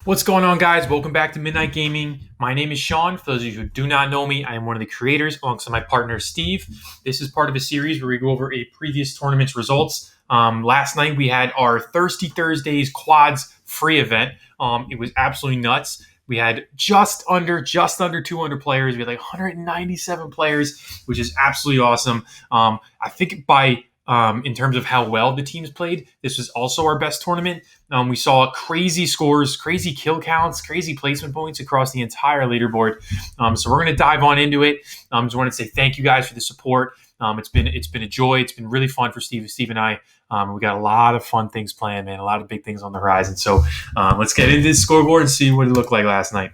What's going on, guys? Welcome back to Midnight Gaming. My name is Sean. For those of you who do not know me, I am one of the creators alongside my partner, Steve. This is part of a series where we go over a previous tournament's results. Last night, we had our Thirsty Thursdays quads free event. It was absolutely nuts. We had just under 200 players. We had like 197 players, which is absolutely awesome. I think in terms of how well the teams played, this was also our best tournament. We saw crazy scores, crazy kill counts, crazy placement points across the entire leaderboard. So we're going to dive on into it. Just wanted to say thank you guys for the support. It's been a joy. It's been really fun for Steve and I. We got a lot of fun things planned, man. A lot of big things on the horizon. So let's get into this scoreboard and see what it looked like last night.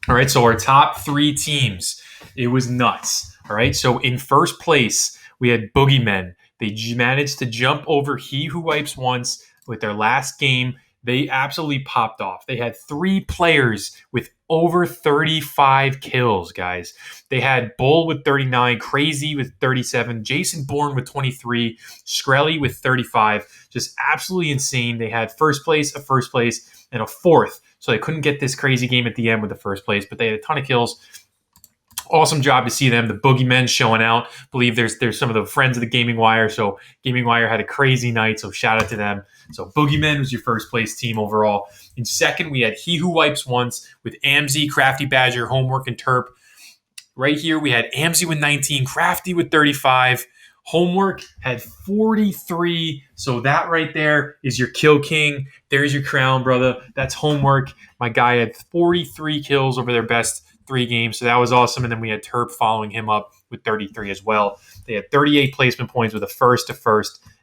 All right, so our top three teams, it was nuts. All right, so in first place, we had Boogeymen. They managed to jump over He Who Wipes Once with their last game. They absolutely popped off. They had three players with over 35 kills, guys. They had Bull with 39, Crazy with 37, Jason Bourne with 23, Skrelly with 35. Just absolutely insane. They had a first place, and a fourth. So they couldn't get this crazy game at the end with the first place, but they had a ton of kills. Awesome job to see them. The Boogeymen showing out. I believe there's some of the friends of the Gaming Wire. So Gaming Wire had a crazy night. So shout out to them. So Boogeymen was your first place team overall. In second, we had He Who Wipes Once with Amzy, Crafty Badger, Homework, and Terp. Right here, we had Amzy with 19, Crafty with 35. Homework had 43. So that right there is your kill king. There's your crown, brother. That's Homework. My guy had 43 kills over their best 3 games. So that was awesome. And then we had Terp following him up with 33 as well. They had 38 placement points with a first,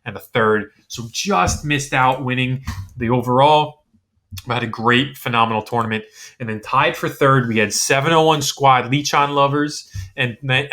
and a third. So just missed out winning the overall. We had a great, phenomenal tournament. And then tied for third, we had 701 Squad, Leechon Lovers, and the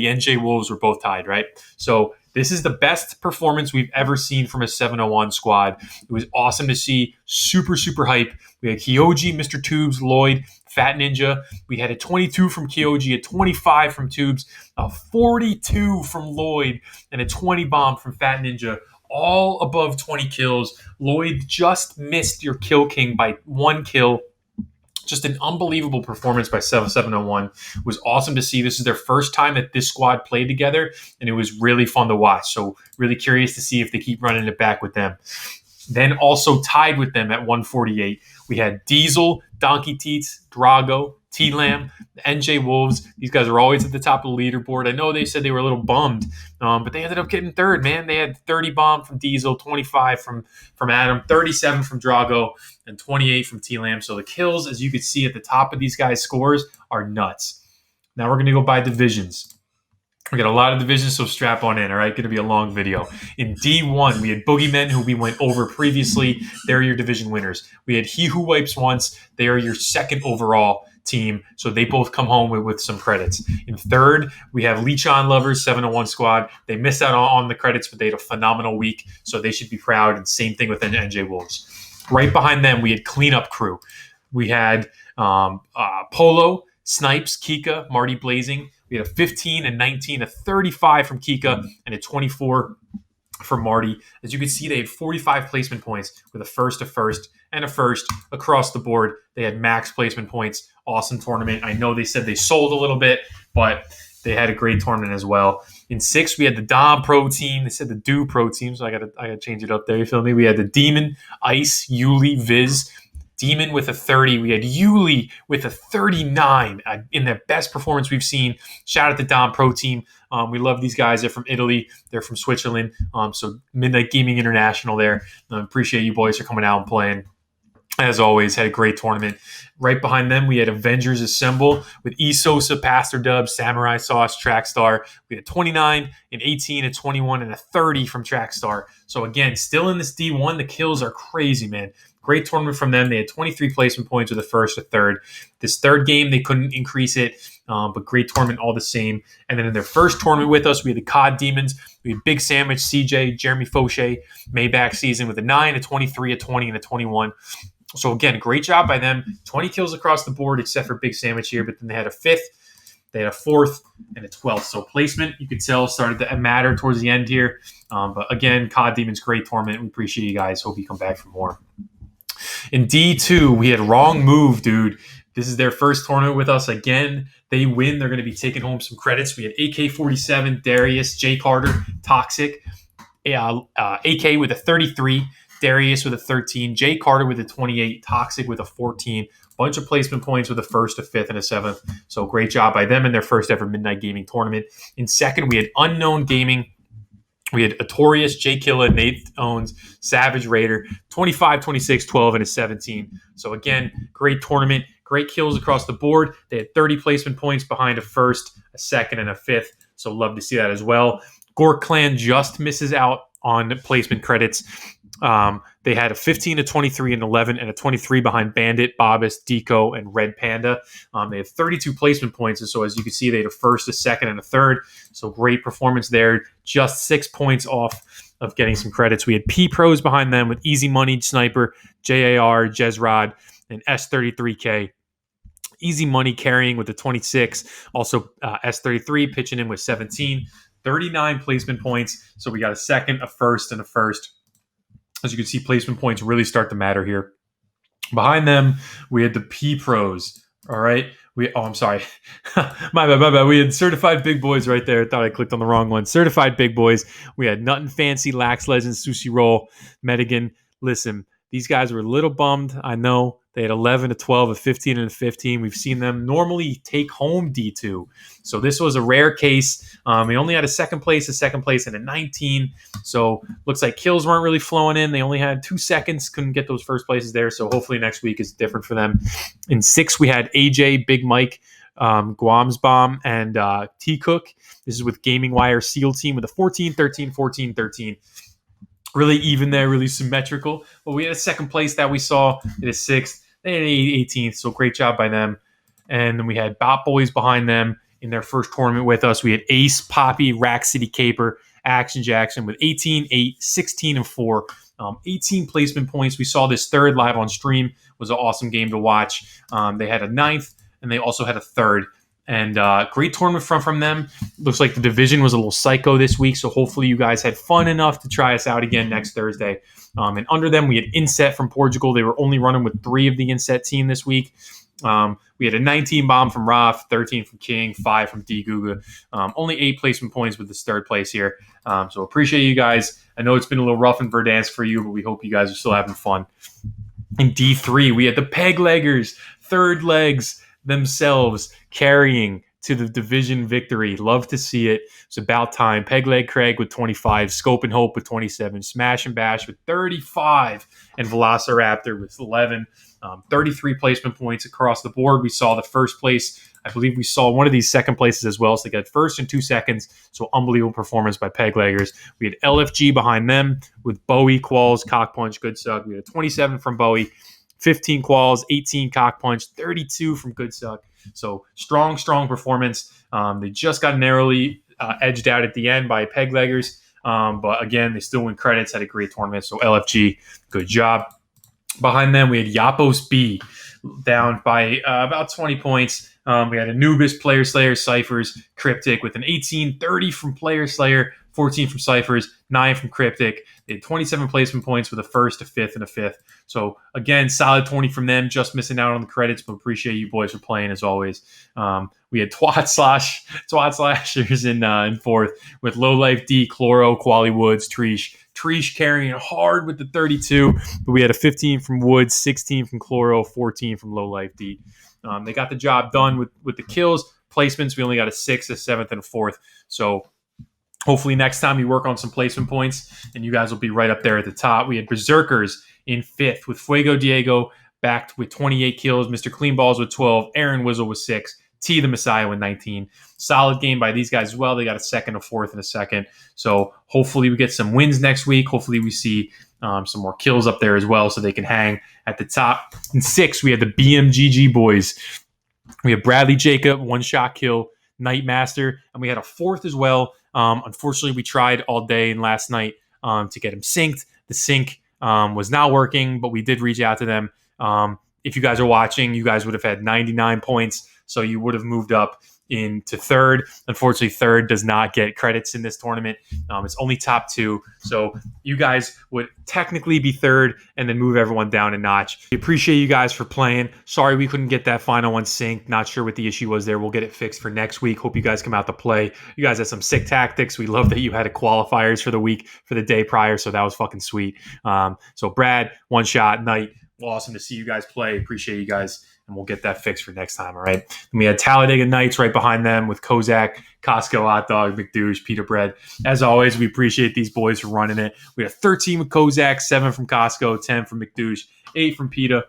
NJ Wolves were both tied, right? So this is the best performance we've ever seen from a 701 squad. It was awesome to see. Super, super hype. We had Kyoji, Mr. Tubes, Lloyd, Fat Ninja. We had a 22 from Kyoji, a 25 from Tubes, a 42 from Lloyd, and a 20 bomb from Fat Ninja. All above 20 kills. Lloyd just missed your kill king by 1 kill. Just an unbelievable performance by 701. It was awesome to see. This is their first time that this squad played together, and it was really fun to watch. So really curious to see if they keep running it back with them. Then also tied with them at 148, we had Diesel, Donkey Teats, Drago, T-Lam, the NJ Wolves. These guys are always at the top of the leaderboard. I know they said they were a little bummed, but they ended up getting third, man. They had 30 bomb from Diesel, 25 from Adam, 37 from Drago, and 28 from T-Lam. So the kills, as you can see at the top of these guys' scores, are nuts. Now we're going to go by divisions. We got a lot of divisions, so strap on in, all right? Going to be a long video. In D1, we had Boogeymen, who we went over previously. They're your division winners. We had He Who Wipes Once. They are your second overall team, so they both come home with some credits. In third, we have Leechon Lovers, 701 Squad. They missed out on the credits, but they had a phenomenal week, so they should be proud. And same thing with NJ Wolves. Right behind them, we had Cleanup Crew. We had Polo, Snipes, Kika, Marty Blazing. We had a 15, a 19, a 35 from Kika, and a 24 from Marty. As you can see, they had 45 placement points with a first, and a first across the board. They had max placement points. Awesome tournament. I know they said they sold a little bit, but they had a great tournament as well. In 6, we had the Dom Pro team. They said the Do Pro team, so I gotta change it up there. You feel me? We had the Demon, Ice, Yuli, Viz. Demon with a 30. We had Yuli with a 39 in their best performance we've seen. Shout out to Dom Pro Team. We love these guys. They're from Italy. They're from Switzerland. So Midnight Gaming International there. Appreciate you boys for coming out and playing. As always, had a great tournament. Right behind them, we had Avengers Assemble with Esosa, Pastor Dub, Samurai Sauce, Trackstar. We had 29, an 18, a 21, and a 30 from Trackstar. So again, still in this D1, the kills are crazy, man. Great tournament from them. They had 23 placement points with a first, a third. This third game, they couldn't increase it, but great tournament all the same. And then in their first tournament with us, we had the COD Demons. We had Big Sandwich, CJ, Jeremy Fauché, Maybach Season with a 9, a 23, a 20, and a 21. So again, great job by them. 20 kills across the board, except for Big Sandwich here. But then they had a 5th, they had a 4th, and a 12th. So placement, you could tell, started to matter towards the end here. But again, COD Demons, great tournament. We appreciate you guys. Hope you come back for more. In D2, we had Wrong Move, dude. This is their first tournament with us again. They win. They're going to be taking home some credits. We had AK-47, Darius, Jay Carter, Toxic, AK with a 33, Darius with a 13, Jay Carter with a 28, Toxic with a 14. Bunch of placement points with a first, a fifth, and a seventh. So great job by them in their first ever Midnight Gaming tournament. In second, we had Unknown Gaming. We had Atorius, Jay Killa, Nate Owens, Savage Raider, 25, 26, 12, and a 17. So again, great tournament, great kills across the board. They had 30 placement points behind a first, a second, and a fifth. So love to see that as well. Gork Clan just misses out on placement credits. They had a 15, a 23, and 11, and a 23 behind Bandit, Bobus, Deco, and Red Panda. They had 32 placement points, and so as you can see, they had a first, a second, and a third. So great performance there. Just 6 points off of getting some credits. We had P-Pros behind them with Easy Money, Sniper, JAR, Jezrod, and S33K. Easy Money carrying with the 26. Also S33 pitching in with 17. 39 placement points. So we got a second, a first, and a first. As you can see, placement points really start to matter here. Behind them, we had the P-Pros. All right. I'm sorry. my bad. We had Certified Big Boys right there. I thought I clicked on the wrong one. Certified Big Boys. We had Nuttin' Fancy, Lax Legends, Sushi Roll, Medigan. Listen, these guys were a little bummed. I know. They had 11, a 12, a 15, and a 15. We've seen them normally take home D2. So this was a rare case. They only had a second place, and a 19. So looks like kills weren't really flowing in. They only had 2 seconds, couldn't get those first places there. So hopefully next week is different for them. In 6, we had AJ, Big Mike, Guam's Bomb, and T Cook. This is with Gaming Wire SEAL team with a 14, 13, 14, 13. Really even there, really symmetrical. But we had a second place that we saw in a 6th. They had an 18th, so great job by them. And then we had Bot Boys behind them in their first tournament with us. We had Ace, Poppy, Rack City Caper, Action Jackson with 18, 8, 16, and 4. 18 placement points. We saw this third live on stream. It was an awesome game to watch. They had a 9th, and they also had a 3rd. And great tournament from them. Looks like the division was a little psycho this week, so hopefully you guys had fun enough to try us out again next Thursday. And under them, we had Inset from Portugal. They were only running with 3 of the Inset team this week. We had a 19 bomb from Raf, 13 from King, 5 from D Guga. Only 8 placement points with this 3rd place here. So appreciate you guys. I know it's been a little rough in Verdansk for you, but we hope you guys are still having fun. In D3, we had the Peg Leggers, 3rd legs themselves carrying to the division victory. Love to see it. It's about time. Pegleg Craig with 25, Scope and Hope with 27, Smash and Bash with 35, and Velociraptor with 11. 33 placement points across the board. We saw the first place. I believe we saw one of these second places as well. So they got first and 2 seconds. So unbelievable performance by Pegleggers. We had LFG behind them with Bowie, Qualls, Cock Punch, Good Suck. We had a 27 from Bowie, 15 Qualls, 18 Cock Punch, 32 from Good Suck. So strong performance. They just got narrowly edged out at the end by Pegleggers. But again, they still win credits, had a great tournament. So LFG, good job. Behind them, we had Yapos B down by about 20 points. We had Anubis, Player Slayer, Cyphers, Cryptic with an 18, 30 from Player Slayer, 14 from Cyphers, 9 from Cryptic. They had 27 placement points with a first, a fifth, and a fifth. So again, solid 20 from them, just missing out on the credits, but appreciate you boys for playing as always. We had Twat Slashers in fourth with Low Life D, Chloro, Quali Woods, Treesh carrying hard with the 32, but we had a 15 from Woods, 16 from Chloro, 14 from Low Life D. They got the job done with the kills. Placements, we only got a 6th, a 7th, and a 4th. So hopefully next time we work on some placement points, and you guys will be right up there at the top. We had Berserkers in 5th with Fuego Diego backed with 28 kills, Mr. Clean Balls with 12, Aaron Wizzle with 6, T the Messiah with 19. Solid game by these guys as well. They got a 2nd, a 4th, and a 2nd. So hopefully we get some wins next week. Hopefully we see some more kills up there as well so they can hang at the top. In 6, we had the BMGG boys. We have Bradley Jacob, 1-shot kill, Nightmaster, and we had a 4th as well. Unfortunately, we tried all day and last night to get him synced. The sync was not working, but we did reach out to them. If you guys are watching, you guys would have had 99 points, so you would have moved up into third. Unfortunately, third does not get credits in this tournament. It's only top two. So you guys would technically be third and then move everyone down a notch. We appreciate you guys for playing. Sorry we couldn't get that final one synced. Not sure what the issue was there. We'll get it fixed for next week. Hope you guys come out to play. You guys had some sick tactics. We love that you had a qualifiers for the week for the day prior. So that was fucking sweet. So Brad, one shot, Knight. Awesome to see you guys play. Appreciate you guys. And we'll get that fixed for next time, all right? And we had Talladega Nights right behind them with Kozak, Costco Hot Dog, McDouche, Pita Bread. As always, we appreciate these boys for running it. We had 13 with Kozak, 7 from Costco, 10 from McDouche, 8 from Pita.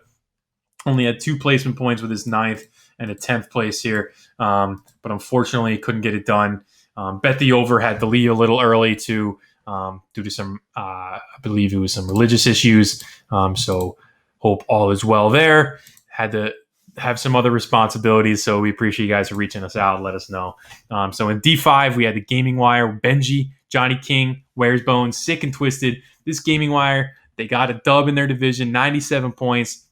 Only had 2 placement points with his 9th and a 10th place here. But unfortunately, couldn't get it done. Bet the over, had the lead a little early due to some, I believe it was some religious issues. So hope all is well there. Had to have some other responsibilities, so we appreciate you guys for reaching us out and let us know. So in D5, we had the Gaming Wire, Benji, Johnny King, Where's Bones, Sick and Twisted. This Gaming Wire, they got a dub in their division, 97 points.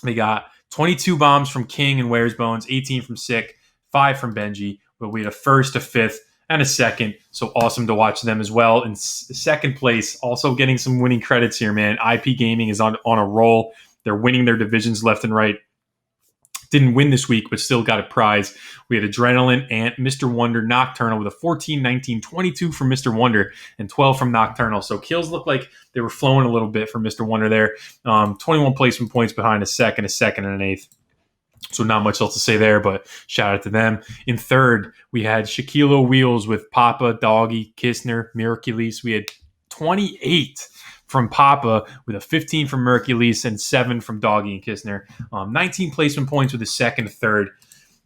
They got 22 bombs from King and Where's Bones, 18 from Sick, 5 from Benji. But we had a first, a fifth, and a second. So awesome to watch them as well. In second place, also getting some winning credits here, man. IP Gaming is on a roll. They're winning their divisions left and right. Didn't win this week, but still got a prize. We had Adrenaline and Mr. Wonder Nocturnal with a 14, 19, 22 from Mr. Wonder and 12 from Nocturnal. So kills looked like they were flowing a little bit for Mr. Wonder there. 21 placement points behind a second, and an eighth. So not much else to say there, but shout out to them. In third, we had Shaquille Wheels with Papa, Doggy, Kistner, Miraculous. We had 28 from Papa with a 15 from Mercules and 7 from Doggy and Kistner. 19 placement points with a second, a third,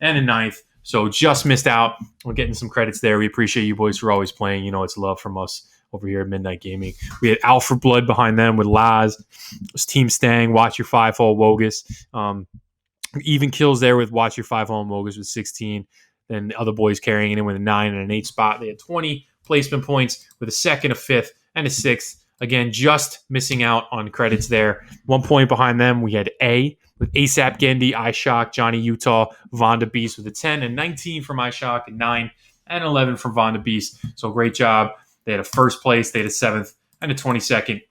and a ninth. So just missed out on getting some credits there. We appreciate you boys for always playing. You know, it's love from us over here at Midnight Gaming. We had Alpha Blood behind them with Laz. It was Team Stang, Watch Your 5-hole Wogus. Even kills there with Watch Your 5-hole Wogus with 16. Then the other boys carrying it in with a 9 and an 8 spot. They had 20 placement points with a second, a fifth, and a sixth. Again, just missing out on credits there. 1 point behind them, we had A with ASAP Gendy, iShock, Johnny Utah, Vonda Beast with a 10 and 19 from iShock, and 9 and 11 from Vonda Beast. So great job. They had a first place, they had a 7th, and a 22nd.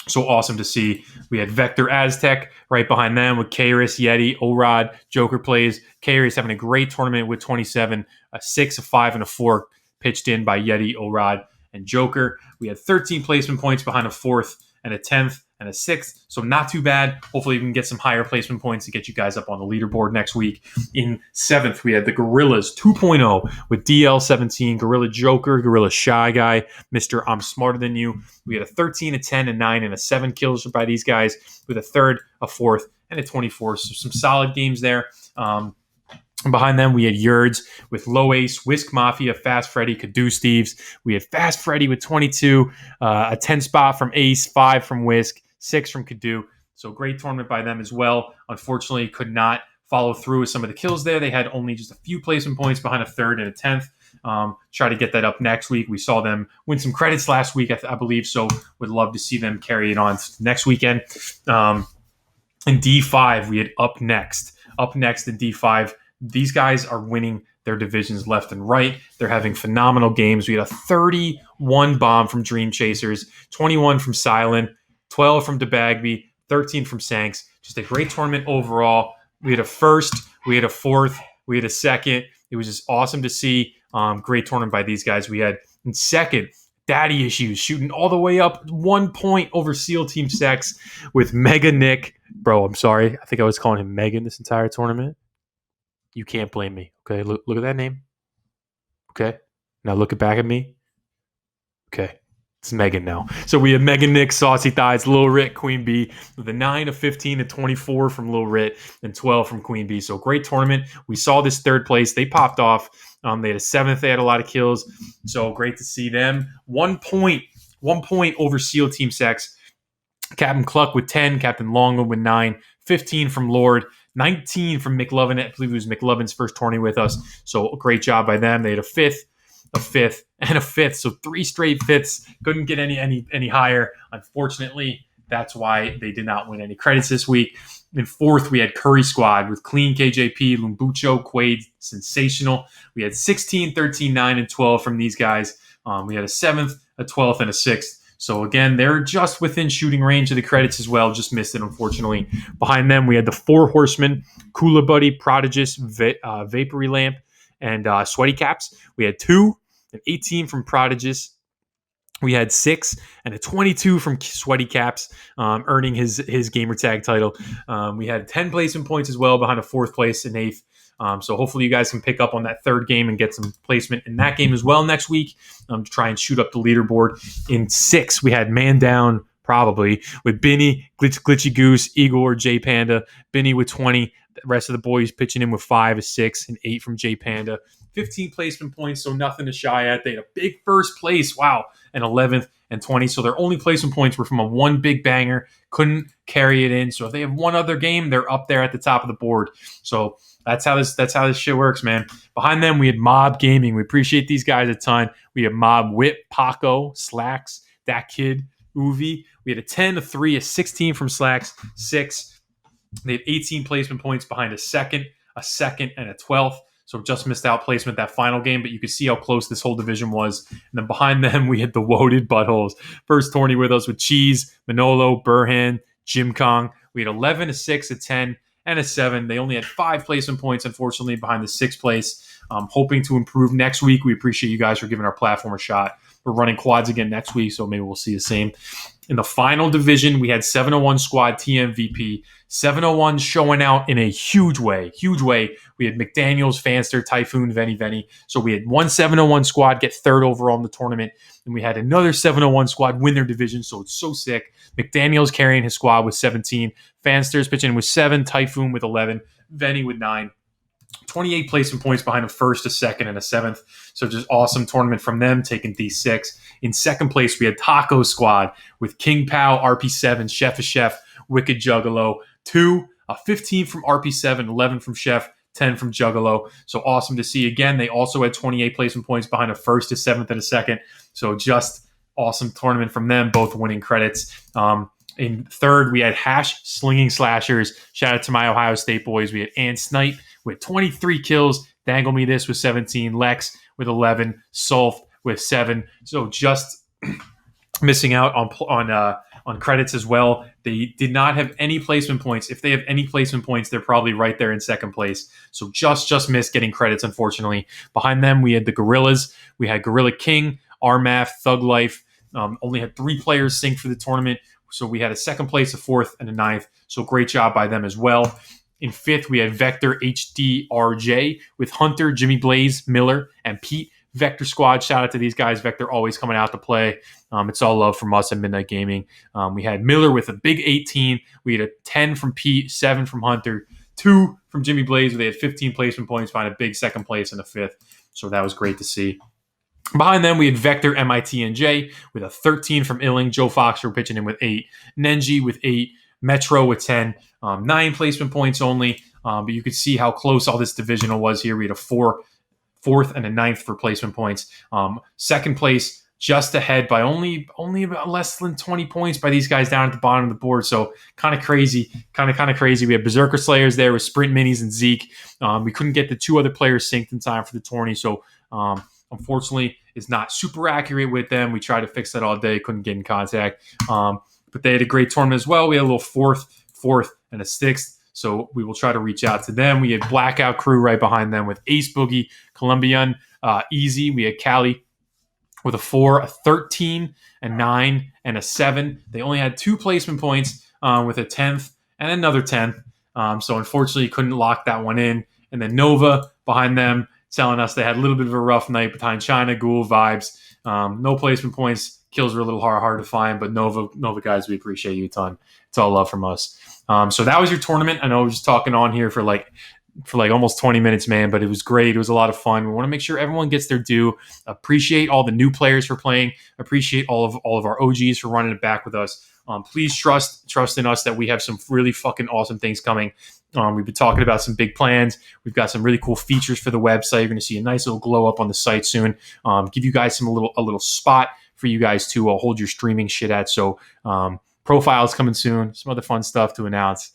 So awesome to see. We had Vector Aztec right behind them with Kairis, Yeti, Orod, Joker Plays. Kairis having a great tournament with 27, a 6, a 5, and a 4 pitched in by Yeti, Orod, and Joker. We had 13 placement points behind a 4th and a 10th and a 6th. So not too bad. Hopefully we can get some higher placement points to get you guys up on the leaderboard next week. In 7th, we had the Gorillas 2.0 with DL17, Gorilla Joker, Gorilla Shy Guy, Mr. I'm Smarter Than You. We had a 13, a 10, a 9, and a 7 kills by these guys with a 3rd, a 4th, and a 24. So some solid games there. And behind them, we had Yerds with Low Ace, Whisk Mafia, Fast Freddy, Caduce Thieves. We had Fast Freddy with 22, a 10 spot from Ace, 5 from Whisk, 6 from Caduce. So great tournament by them as well. Unfortunately, could not follow through with some of the kills there. They had only just a few placement points behind a 3rd and a 10th. Try to get that up next week. We saw them win some credits last week, I believe, so would love to see them carry it on next weekend. In D5, we had Up Next. Up Next in D5. These guys are winning their divisions left and right. They're having phenomenal games. We had a 31 bomb from Dream Chasers, 21 from Silent, 12 from DeBagby, 13 from Sanks. Just a great tournament overall. We had a first, we had a 4th, we had a 2nd. It was just awesome to see. Great tournament by these guys. We had in 2nd, Daddy Issues shooting all the way up 1 point over SEAL Team Sex with Mega Nick. Bro, I'm sorry. I think I was calling him Megan this entire tournament. You can't blame me. Okay, look at that name. Okay, now look back at me. Okay, it's Megan now. So we have Megan Nick, Saucy Thighs, Lil Rit, Queen Bee with a 9, a 15, a 24 from Lil Rit, and 12 from Queen Bee. So great tournament. We saw this 3rd place. They popped off. They had a 7th. They had a lot of kills. So great to see them. 1 point over SEAL Team Sex. Captain Cluck with 10, Captain Longwood with 9, 15 from Lord, 19 from McLovin. I believe it was McLovin's first tourney with us. So a great job by them. They had a 5th, a 5th, and a 5th. So 3 straight 5ths. Couldn't get any higher. Unfortunately, that's why they did not win any credits this week. In fourth, we had Curry Squad with Clean, KJP, Lumbucho, Quaid, Sensational. We had 16, 13, 9, and 12 from these guys. We had a 7th, a 12th, and a 6th. So again, they're just within shooting range of the credits as well. Just missed it, unfortunately. Behind them, we had the 4 Horsemen, Cooler Buddy, Prodigus, Vapory Lamp, and Sweaty Caps. We had 2, an 18 from Prodigus. We had 6 and a 22 from Sweaty Caps, earning his gamer tag title. We had 10 placement points as well behind a 4th place and 8th. So hopefully you guys can pick up on that 3rd game and get some placement in that game as well next week to try and shoot up the leaderboard. In 6, we had Man Down, probably, with Binny, Glitchy Goose, Igor, J Panda. Binny with 20. The rest of the boys pitching in with 5, a 6, and 8 from J Panda. 15 placement points, so nothing to shy at. They had a big first place. Wow. And 11th and 20. So their only placement points were from a one big banger. Couldn't carry it in. So if they have one other game, they're up there at the top of the board. So that's how this shit works, man. Behind them, we had Mob Gaming. We appreciate these guys a ton. We have Mob Whip, Paco, Slacks, That Kid, Uvi. We had a 10, a 3, a 16 from Slacks, 6. They had 18 placement points behind a 2nd, and a 12th. So just missed out placement that final game, but you could see how close this whole division was. And then behind them, we had the Woaded Buttholes. First tourney with us with Cheese, Manolo, Burhan, Jim Kong. We had 11, a 6, a 10, and a 7. They only had 5 placement points, unfortunately, behind the 6th place. Hoping to improve next week. We appreciate you guys for giving our platform a shot. We're running quads again next week, so maybe we'll see the same. In the final division, we had 701 Squad TMVP. 701 showing out in a huge way. We had McDaniels, Fanster, Typhoon, Veni. So we had one 701 Squad get 3rd overall in the tournament. And we had another 701 Squad win their division. So it's so sick. McDaniels carrying his squad with 17. Fanster's pitching with 7. Typhoon with 11. Veni with 9. 28 placement points behind a 1st, a 2nd, and a 7th. So just awesome tournament from them, taking D6. In 2nd place, we had Taco Squad with King Pow, RP7, Chef of Chef, Wicked Juggalo. 2, a 15 from RP7, 11 from Chef, 10 from Juggalo. So awesome to see. Again, they also had 28 placement points behind a 1st, a 7th, and a 2nd. So just awesome tournament from them, both winning credits. In 3rd, we had Hash Slinging Slashers. Shout out to my Ohio State boys. We had Ann Snipe with 23 kills. Dangle Me This with 17. Lex with 11. Sulf with 7. So just missing out on credits as well. They did not have any placement points. If they have any placement points, they're probably right there in 2nd place. So just missed getting credits, unfortunately. Behind them, we had the Gorillas. We had Gorilla King, Armath, Thug Life. Only had 3 players synced for the tournament. So we had a 2nd place, a 4th, and a 9th. So great job by them as well. In 5th, we had Vector HDRJ with Hunter, Jimmy Blaze, Miller, and Pete. Vector Squad, shout out to these guys. Vector always coming out to play. It's all love from us at Midnight Gaming. We had Miller with a big 18. We had a 10 from Pete, 7 from Hunter, 2 from Jimmy Blaze. They had 15 placement points, find a big 2nd place and a 5th. So that was great to see. Behind them, we had Vector, MIT, and J with a 13 from Illing. Joe Fox were pitching in with 8. Nenji with 8. Metro with 10. 9 placement points only. But you could see how close all this divisional was here. We had a 4th, and a 9th for placement points. 2nd place, just ahead by only about less than 20 points by these guys down at the bottom of the board. So kind of crazy. We had Berserker Slayers there with Sprint Minis and Zeke. We couldn't get the 2 other players synced in time for the tourney. So unfortunately, is not super accurate with them. We tried to fix that all day, couldn't get in contact. But they had a great tournament as well. We had a little 4th, and a 6th. So we will try to reach out to them. We had Blackout Crew right behind them with Ace Boogie, Colombian, Easy. We had Cali with a 4, a 13, a 9, and a 7. They only had 2 placement points with a 10th and another 10th. So unfortunately, couldn't lock that one in. And then Nova behind them, telling us they had a little bit of a rough night behind China, Ghoul, Vibes. No placement points. Kills were a little hard to find, but Nova guys, we appreciate you a ton. It's all love from us. So that was your tournament. I know I was just talking on here for like almost 20 minutes, man, but it was great. It was a lot of fun. We want to make sure everyone gets their due. Appreciate all the new players for playing. Appreciate all of our OGs for running it back with us. Please trust in us that we have some really fucking awesome things coming. We've been talking about some big plans. We've got some really cool features for the website. You're going to see a nice little glow up on the site soon. Give you guys a little spot for you guys to hold your streaming shit at. So profiles coming soon. Some other fun stuff to announce.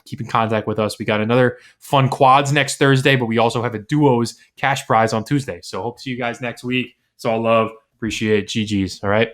Keep in contact with us. We got another fun quads next Thursday, but we also have a duos cash prize on Tuesday. So hope to see you guys next week. It's all love. Appreciate it. GG's. All right.